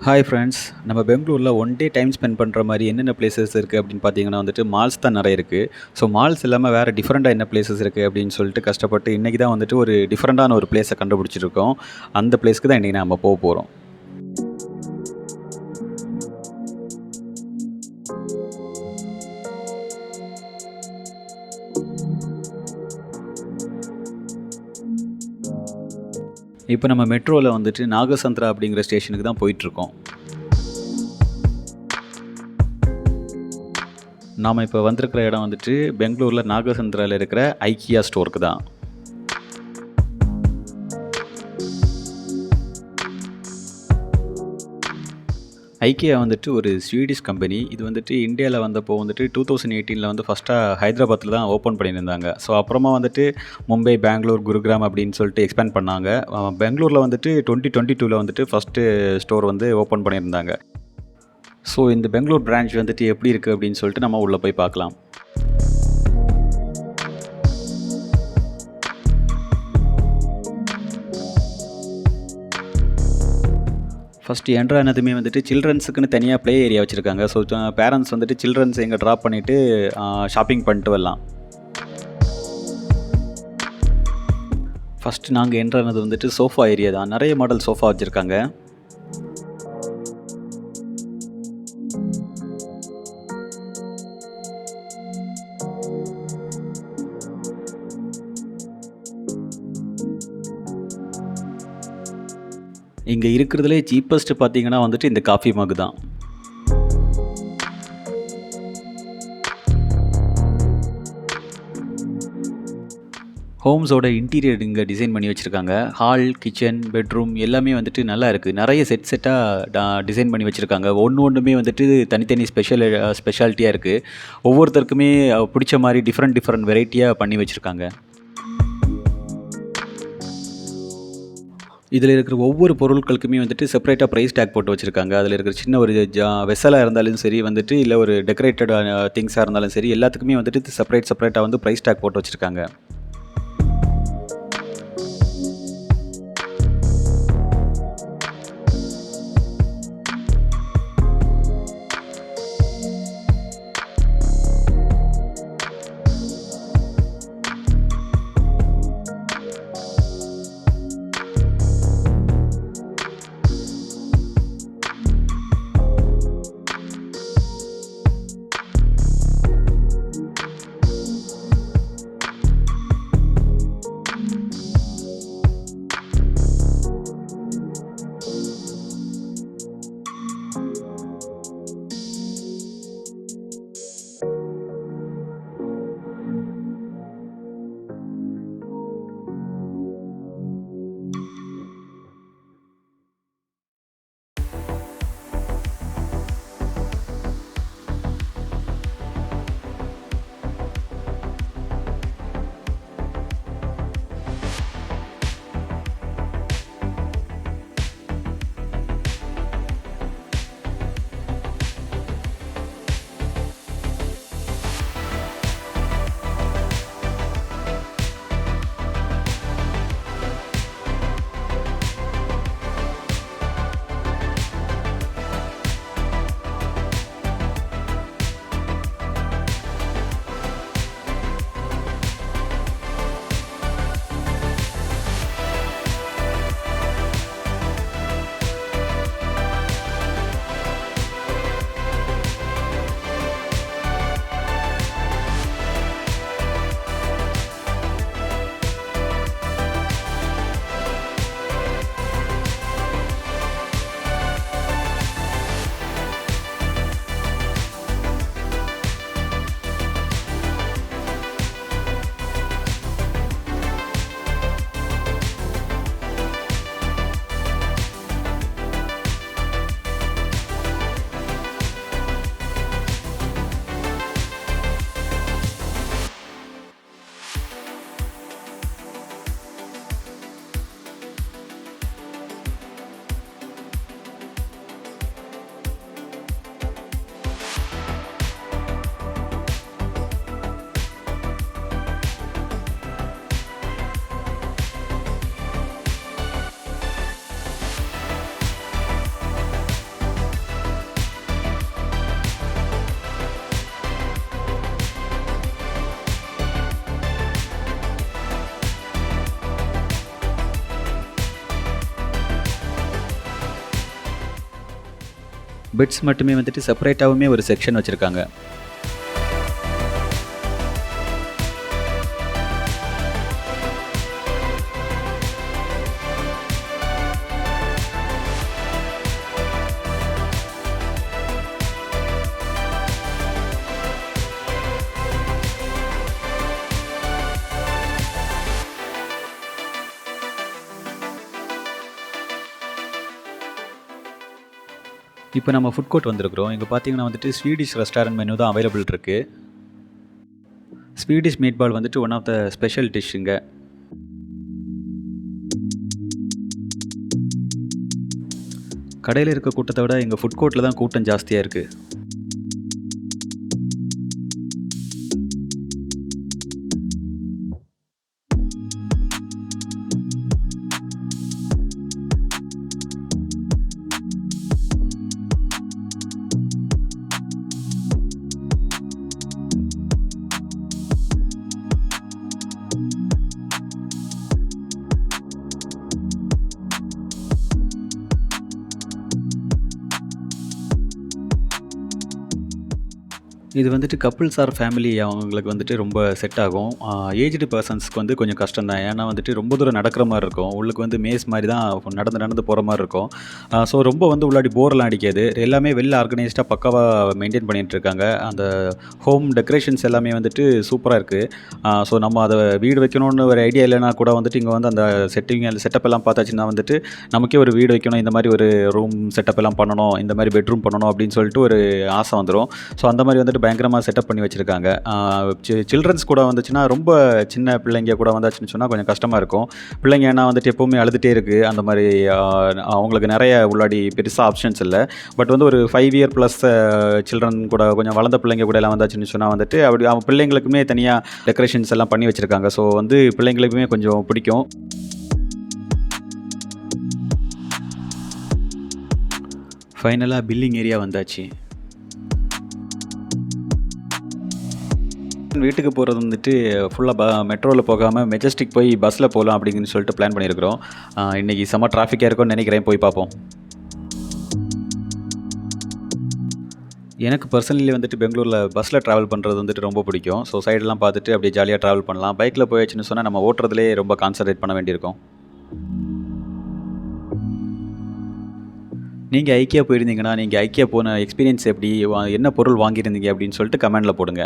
Hi friends. நம்ம பெங்களூரில் one day time spend பண்ணுற மாதிரி என்னென்ன பிளேசஸ் இருக்குது அப்படின்னு பார்த்தீங்கன்னா வந்துட்டு மால்ஸ் தான் நிறைய இருக்குது. ஸோ மால்ஸ் இல்லாமல் வேறு டிஃப்ரெண்ட்டாக என்ன பிளேசஸ் இருக்குது அப்படின்னு சொல்லிட்டு கஷ்டப்பட்டு இன்றைக்கி தான் வந்துட்டு ஒரு டிஃப்ரெண்ட்டான ஒரு பிளேஸை கண்டுபிடிச்சிருக்கோம். அந்த பிளேஸ்க்கு தான் இன்றைக்கி நம்ம போகிறோம். இப்போ நம்ம மெட்ரோவில் வந்துட்டு நாகசந்திரா அப்படிங்கிற ஸ்டேஷனுக்கு தான் போயிட்டுருக்கோம். நாம் இப்போ வந்திருக்கிற இடம் வந்துட்டு பெங்களூரில் நாகசந்திராவில் இருக்கிற ஐக்கியா ஸ்டோருக்கு தான். ஐக்கியா வந்துட்டு ஒரு ஸ்வீடிஷ் கம்பெனி. இது வந்துட்டு இந்தியாவில் வந்தப்போ வந்துட்டு 2018 வந்து ஃபஸ்ட்டாக ஹைதராபாத்தில் தான் ஓப்பன் பண்ணியிருந்தாங்க. ஸோ அப்புறமா வந்துட்டு மும்பை, பெங்களூர், குருகிராம் அப்படின்னு சொல்லிட்டு எக்ஸ்பேண்ட் பண்ணாங்க. பெங்களூரில் வந்துட்டு 2022 வந்துட்டு ஃபஸ்ட்டு ஸ்டோர் வந்து ஓப்பன் பண்ணியிருந்தாங்க. ஸோ இந்த பெங்களூர் பிரான்ச் வந்துட்டு எப்படி இருக்குது அப்படின்னு சொல்லிட்டு நம்ம உள்ளே போய் பார்க்கலாம். ஃபஸ்ட்டு என்ட்ரு ஆனதுமே வந்துட்டு சில்ட்ரன்ஸுக்குன்னு தனியாக ப்ளே ஏரியா வச்சுருக்காங்க. ஸோ பேரண்ட்ஸ் வந்துட்டு சில்ட்ரன்ஸ் இங்கே ட்ராப் பண்ணிவிட்டு ஷாப்பிங் பண்ணிட்டு வரலாம். ஃபஸ்ட்டு நாங்கள் என்ட்ரு ஆனது வந்துட்டு சோஃபா ஏரியா தான். நிறைய மாடல் சோஃபா வச்சுருக்காங்க. இங்கே இருக்கிறதுலே சீப்பஸ்ட்டு பார்த்தீங்கன்னா வந்துட்டு இந்த காஃபி மக் தான். ஹோம்ஸோட இன்டீரியர் இங்கே டிசைன் பண்ணி வச்சுருக்காங்க. ஹால், கிச்சன், பெட்ரூம் எல்லாமே வந்துட்டு நல்லா இருக்குது. நிறைய செட்டாக டிசைன் பண்ணி வச்சுருக்காங்க. ஒன்றுமே வந்துட்டு தனித்தனி ஸ்பெஷாலிட்டியாக இருக்குது. ஒவ்வொருத்தருக்குமே பிடிச்ச மாதிரி டிஃப்ரெண்ட் வெரைட்டியாக பண்ணி வச்சுருக்காங்க. இதில் இருக்கிற ஒவ்வொரு பொருட்களுக்குமே வந்துட்டு செப்பரேட்டாக ப்ரைஸ் டேக் போட்டு வச்சுருக்காங்க. அதில் இருக்கிற சின்ன ஒரு வெசலாக இருந்தாலும் சரி வந்துட்டு, இல்லை ஒரு டெக்கரேட்டட் திங்ஸாக இருந்தாலும் சரி, எல்லாத்துக்குமே வந்துட்டு செப்பரேட்டாக வந்து ப்ரைஸ் டேக் போட்டு வச்சுருக்காங்க. பெட்ஸ் மட்டுமே வந்துட்டு செப்பரேட்டாகவுமே ஒரு செக்ஷன் வச்சுருக்காங்க. இப்போ நம்ம ஃபுட் கோர்ட் வந்திருக்கிறோம். இங்கே பார்த்தீங்கன்னா வந்துட்டு ஸ்வீடிஷ் ரெஸ்டாரண்ட் மெனு தான் அவைலபிள் இருக்குது. ஸ்வீடிஷ் மீட் பால் வந்துட்டு one of the special dish இங்க. கடையில் இருக்க கூட்டத்தை விட எங்கள் ஃபுட் கோர்ட்டில் தான் கூட்டம் ஜாஸ்தியாக இருக்குது. இது வந்துட்டு கப்புள்ஸ் ஆர் ஃபேமிலி அவங்களுக்கு வந்துட்டு ரொம்ப செட் ஆகும். ஏஜ்டு பர்சன்ஸ்க்கு வந்து கொஞ்சம் கஷ்டம் தான். ஏன்னா வந்துட்டு ரொம்ப தூரம் நடக்கிற மாரி இருக்கும். உள்ளுக்கு வந்து மேஸ் மாரி தான் நடந்து நடந்து போகிற மாரி இருக்கும். ஸோ ரொம்ப வந்து உள்ளாடி போர்லாம் அடிக்காது. எல்லாமே வெல் ஆர்கனைஸ்டாக பக்காவா மெயின்டெயின் பண்ணிட்டு இருக்காங்க. அந்த ஹோம் டெக்கரேஷன்ஸ் எல்லாமே வந்துட்டு சூப்பரா இருக்கு. ஸோ நம்ம அத வீடு வைக்கணும்னு ஒரு ஐடியா இல்லைனா கூட வந்துட்டு இங்கே வந்து அந்த செட்டப் எல்லாம் பார்த்தாச்சுன்னா வந்துட்டு நமக்கே ஒரு வீடு வைக்கணும், இந்த மாரி ஒரு ரூம் செட்டப் எல்லாம் பண்ணணும், இந்த மாரி பெட்ரூம் பண்ணணும் அப்படின்னு சொல்லிட்டு ஒரு ஆசை வந்துரும். ஸோ அந்த மாரி வந்துட்டு பயங்கரமாக செட்டப் பண்ணி வச்சுருக்காங்க. சில்ட்ரன்ஸ் கூட வந்துச்சுன்னா ரொம்ப சின்ன பிள்ளைங்க கூட வந்தாச்சுன்னு சொன்னால் கொஞ்சம் கஷ்டமாக இருக்கும். பிள்ளைங்க ஏன்னா வந்துட்டு எப்போவுமே அழுதுகிட்டே இருக்குது. அந்த மாதிரி அவங்களுக்கு நிறைய உள்ளாடி பெருசாக ஆப்ஷன்ஸ் இல்லை. பட் வந்து ஒரு 5 இயர் ப்ளஸ் சில்ட்ரன் கூட கொஞ்சம் வளர்ந்த பிள்ளைங்க கூட எல்லாம் வந்தாச்சுன்னு சொன்னால் வந்துட்டு அப்படி அவங்க பிள்ளைங்களுக்குமே தனியாக டெக்கரேஷன்ஸ் எல்லாம் பண்ணி வச்சுருக்காங்க. ஸோ வந்து பிள்ளைங்களுக்குமே கொஞ்சம் பிடிக்கும். ஃபைனலாக பில்லிங் ஏரியா வந்தாச்சு. வீட்டுக்கு போகிறது வந்துட்டு ஃபுல்லாக மெட்ரோவில் போகாமல் மெஜஸ்டிக் போய் பஸ்ஸில் போகலாம் அப்படின்னு சொல்லிட்டு பிளான் பண்ணியிருக்கிறோம். இன்றைக்கி செம்ம டிராஃபிக்காக இருக்கும்னு நினைக்கிறேன். போய் பார்ப்போம். எனக்கு பர்சனலி வந்துட்டு பெங்களூரில் பஸ்ஸில் ட்ராவல் பண்ணுறது வந்துட்டு ரொம்ப பிடிக்கும். ஸோ சைடெல்லாம் பார்த்துட்டு அப்படியே ஜாலியாக ட்ராவல் பண்ணலாம். பைக்கில் போயாச்சுன்னு சொன்னால் நம்ம ஓட்டுறதுலே ரொம்ப கான்சன்ட்ரேட் பண்ண வேண்டியிருக்கும். நீங்கள் ஐக்கியா போயிருந்தீங்கன்னா, நீங்கள் ஐக்கியா போன எக்ஸ்பீரியன்ஸ் எப்படி? என்ன பொருள் வாங்கியிருந்தீங்க அப்படின்னு சொல்லிட்டு கமெண்டில் போடுங்க.